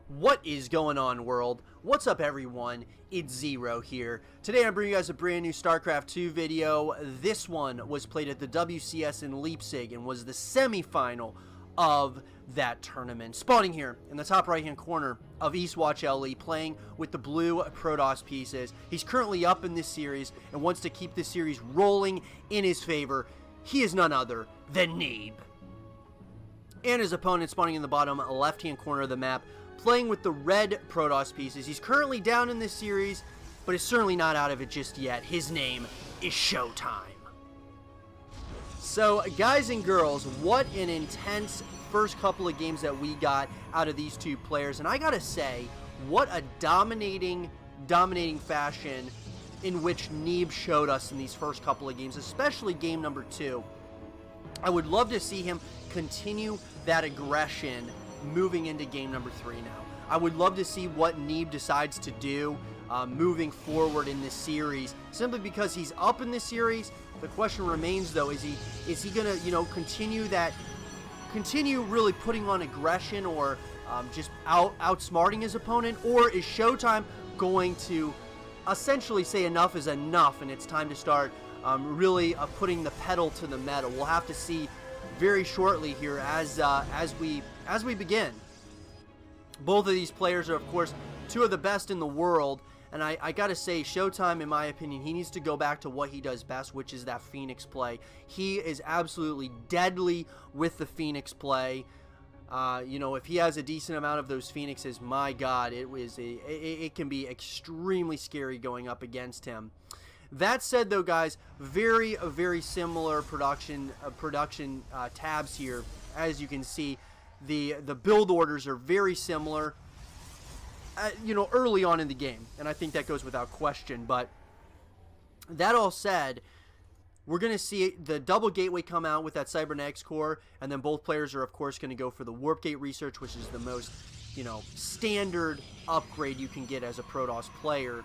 What is going on, world? What's up, everyone? It's Zero here. Today I'm bringing you guys a brand new Starcraft 2 video. This one was played at the WCS in Leipzig and was the semi-final of that tournament. Spawning here in the top right-hand corner of Eastwatch LE, playing with the blue Protoss pieces. He's currently up in this series and wants to keep this series rolling in his favor. He is none other than Neeb. And his opponent spawning in the bottom left-hand corner of the map, playing with the red Protoss pieces. He's currently down in this series, but is certainly not out of it just yet. His name is ShoWTimE. So, guys and girls, what an intense first couple of games that we got out of these two players. And I gotta say, what a dominating fashion in which Neeb showed us in these first couple of games, especially game number 2. I would love to see him continue that aggression moving into game number 3 now. I would love to see what Neeb decides to do moving forward in this series, simply because he's up in this series. The question remains, though, is he gonna, continue really putting on aggression, or just outsmarting his opponent, or is ShoWTimE going to essentially say enough is enough and it's time to start really putting the pedal to the metal? We'll have to see very shortly here as we begin. Both of these players are, of course, two of the best in the world, and I gotta say, ShoWTimE, in my opinion, he needs to go back to what he does best, which is that Phoenix play. He is absolutely deadly with the Phoenix play. If he has a decent amount of those Phoenixes, my God, it can be extremely scary going up against him. That said, though, guys, very similar production tabs here. As you can see, the build orders are very similar, early on in the game, and I think that goes without question. But that all said, we're going to see the double gateway come out with that cybernetics core, and then both players are, of course, going to go for the warp gate research, which is the most, standard upgrade you can get as a Protoss player.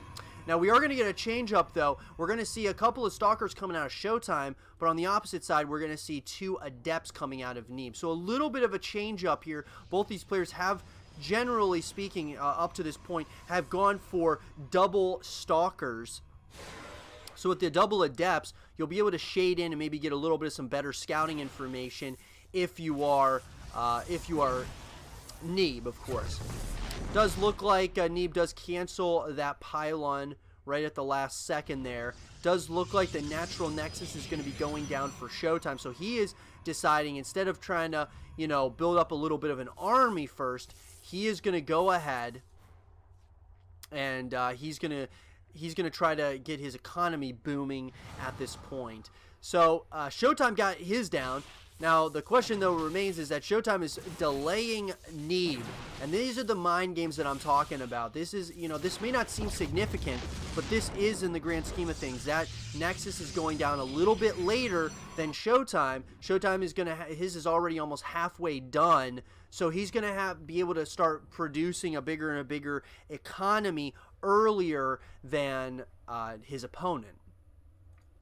Now, we are going to get a change up, though. We're going to see a couple of Stalkers coming out of ShoWTimE, but on the opposite side, we're going to see 2 Adepts coming out of Neeb. So a little bit of a change up here. Both these players have, generally speaking, up to this point, have gone for double Stalkers. So with the double Adepts, you'll be able to shade in and maybe get a little bit of some better scouting information if you are Neeb, of course. Does look like Neeb does cancel that pylon right at the last second there. Does look like the natural nexus is going to be going down for ShoWTimE. So he is deciding, instead of trying to, build up a little bit of an army first, he is going to go ahead and he's going to try to get his economy booming at this point. So ShoWTimE got his down. Now, the question, though, remains is that ShoWTimE is delaying Neeb. And these are the mind games that I'm talking about. This is, this may not seem significant, but this is, in the grand scheme of things, that Nexus is going down a little bit later than ShoWTimE. ShoWTimE is going to, his is already almost halfway done. So he's going to be able to start producing a bigger and a bigger economy earlier than his opponent.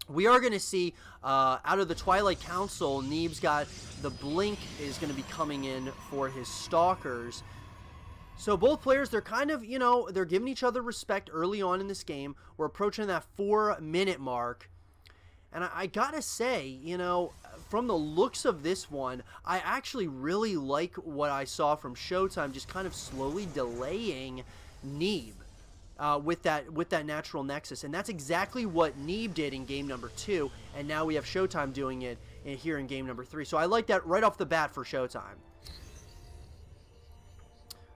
We are going to see, out of the Twilight Council, Neeb's got the Blink is going to be coming in for his Stalkers. So both players, they're kind of, they're giving each other respect early on in this game. We're approaching that 4-minute mark. And I gotta say, from the looks of this one, I actually really like what I saw from ShoWTimE, just kind of slowly delaying Neeb. With that natural nexus, and that's exactly what Neeb did in game number 2, and now we have ShoWTimE doing it here in game number 3. So I like that right off the bat for ShoWTimE.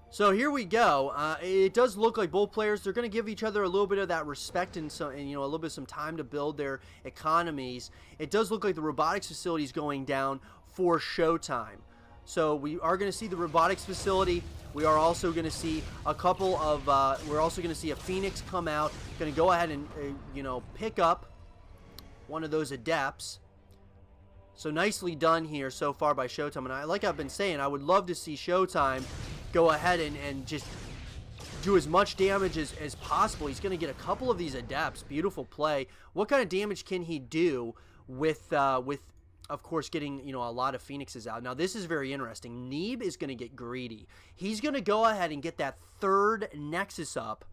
So here we go. It does look like both players, they're going to give each other a little bit of that respect and a little bit of some time to build their economies. It does look like the robotics facility is going down for ShoWTimE. So we are going to see the robotics facility. We are also going to see a couple of, we're also going to see a Phoenix come out. Going to go ahead and, pick up one of those Adepts. So nicely done here so far by ShoWTimE. And like I've been saying, I would love to see ShoWTimE go ahead and just do as much damage as possible. He's going to get a couple of these Adepts. Beautiful play. What kind of damage can he do with of course, getting, you know, a lot of Phoenixes out. Now, this is very interesting. Neeb is going to get greedy. He's going to go ahead and get that third Nexus up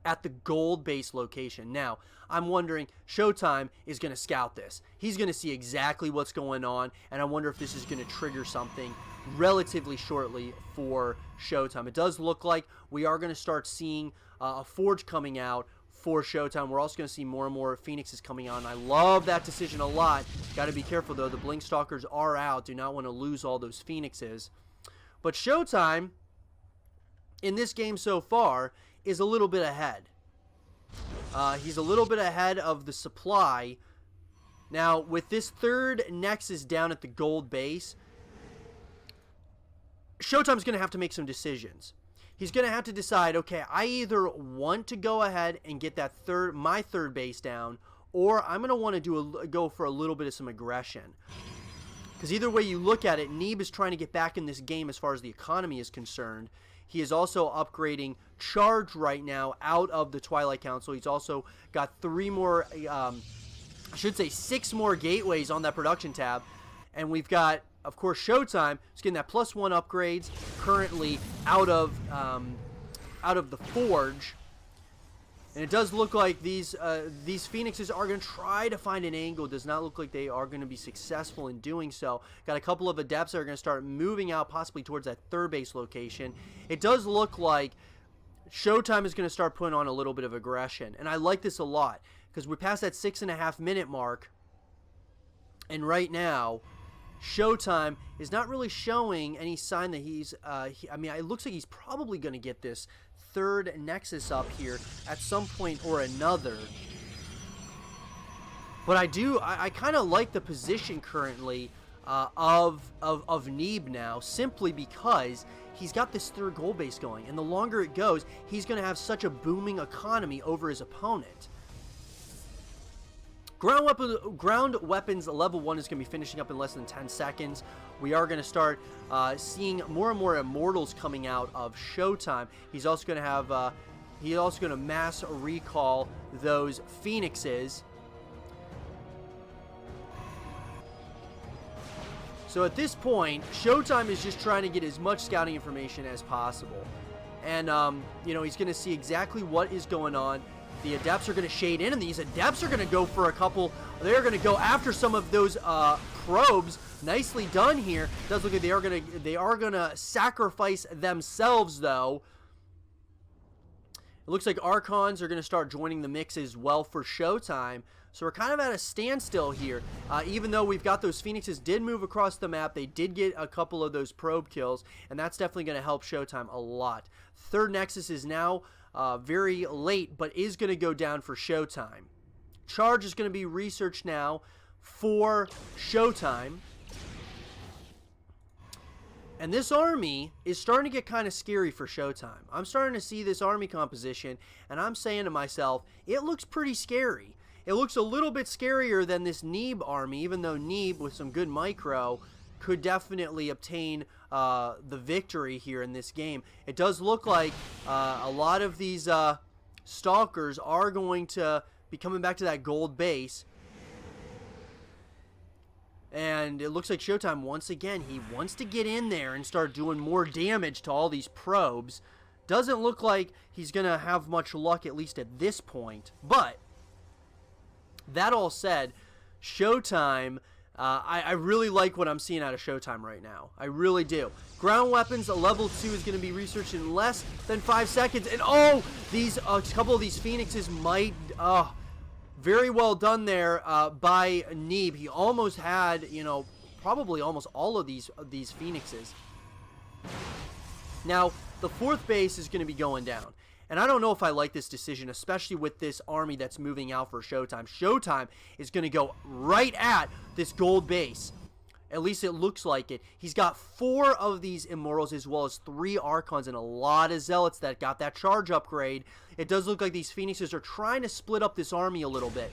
at the gold base location. Now, I'm wondering, ShoWTimE is going to scout this. He's going to see exactly what's going on, and I wonder if this is going to trigger something relatively shortly for ShoWTimE. It does look like we are going to start seeing a Forge coming out for ShoWTimE. We're also going to see more and more Phoenixes coming out, and I love that decision a lot. Got to be careful, though. The Blink Stalkers are out. Do not want to lose all those Phoenixes. But ShoWTimE, in this game so far, is a little bit ahead. He's a little bit ahead of the supply. Now, with this third Nexus down at the gold base, ShoWTimE's going to have to make some decisions. He's going to have to decide, okay, I either want to go ahead and get that my third base down, or I'm going to want to go for a little bit of some aggression. Because either way you look at it, Neeb is trying to get back in this game as far as the economy is concerned. He is also upgrading Charge right now out of the Twilight Council. He's also got 6 more gateways on that production tab. And we've got, of course, ShoWTimE is getting that +1 upgrades currently out of the Forge. And it does look like these Phoenixes are going to try to find an angle. It does not look like they are going to be successful in doing so. Got a couple of Adepts that are going to start moving out possibly towards that third base location. It does look like ShoWTimE is going to start putting on a little bit of aggression. And I like this a lot because we're past that 6.5 minute mark. And right now, ShoWTimE is not really showing any sign that he's, I mean, it looks like he's probably going to get this third Nexus up here at some point or another. But I kind of like the position currently of Neeb now, simply because he's got this third gold base going, and the longer it goes, he's going to have such a booming economy over his opponent. Ground weapons level 1 is going to be finishing up in less than 10 seconds. We are going to start seeing more and more Immortals coming out of ShoWTimE. He's also going to have, he's also going to mass recall those Phoenixes. So at this point, ShoWTimE is just trying to get as much scouting information as possible. And, you know, he's going to see exactly what is going on. The Adepts are going to shade in, and these Adepts are going to go for a couple. They're going to go after some of those probes. Nicely done here. Does look like they are going to sacrifice themselves, though. It looks like Archons are going to start joining the mix as well for ShoWTimE. So we're kind of at a standstill here. Even though we've got those Phoenixes did move across the map, they did get a couple of those probe kills, and that's definitely going to help ShoWTimE a lot. Third Nexus is now very late, but is going to go down for ShoWTimE. Charge is going to be researched now for ShoWTimE. And this army is starting to get kind of scary for ShoWTimE. I'm starting to see this army composition, and I'm saying to myself, it looks pretty scary. It looks a little bit scarier than this Neeb army, even though Neeb, with some good micro, could definitely obtain the victory here in this game. It does look like a lot of these Stalkers are going to be coming back to that gold base. And it looks like ShoWTimE, once again, he wants to get in there and start doing more damage to all these probes. Doesn't look like he's going to have much luck, at least at this point. But, that all said, ShoWTimE, I really like what I'm seeing out of ShoWTimE right now. I really do. Ground weapons, level 2 is going to be researched in less than 5 seconds. And, oh, these a couple of these Phoenixes might... very well done there by Neeb. He almost had, you know, probably almost all of these Phoenixes. Now, the fourth base is going to be going down. And I don't know if I like this decision, especially with this army that's moving out for ShoWTimE. ShoWTimE is going to go right at this gold base. At least it looks like it. He's got 4 of these Immortals as well as 3 Archons and a lot of Zealots that got that charge upgrade. It does look like these Phoenixes are trying to split up this army a little bit.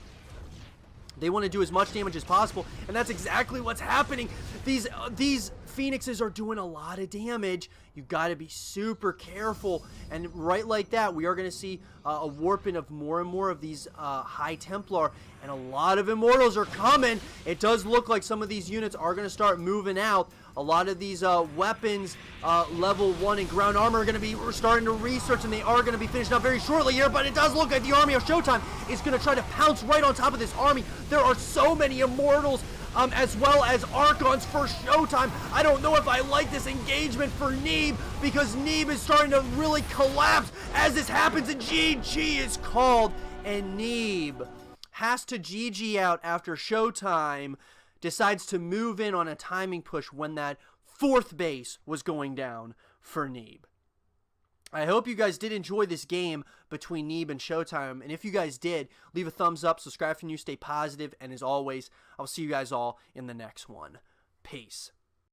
They want to do as much damage as possible, and that's exactly what's happening. These Phoenixes are doing a lot of damage. You got to be super careful, and right like that, we are going to see a warping of more and more of these High Templar, and a lot of Immortals are coming. It does look like some of these units are going to start moving out. A lot of these weapons, level 1 and ground armor, are going to be starting to research, and they are going to be finished up very shortly here, but it does look like the army of ShoWTimE is going to try to pounce right on top of this army. There are so many Immortals, as well as Archons for ShoWTimE. I don't know if I like this engagement for Neeb, because Neeb is starting to really collapse as this happens, and GG is called, and Neeb has to GG out after ShoWTimE decides to move in on a timing push when that 4th base was going down for Neeb. I hope you guys did enjoy this game between Neeb and ShoWTimE, and if you guys did, leave a thumbs up, subscribe if you're new, stay positive, and as always, I'll see you guys all in the next one. Peace.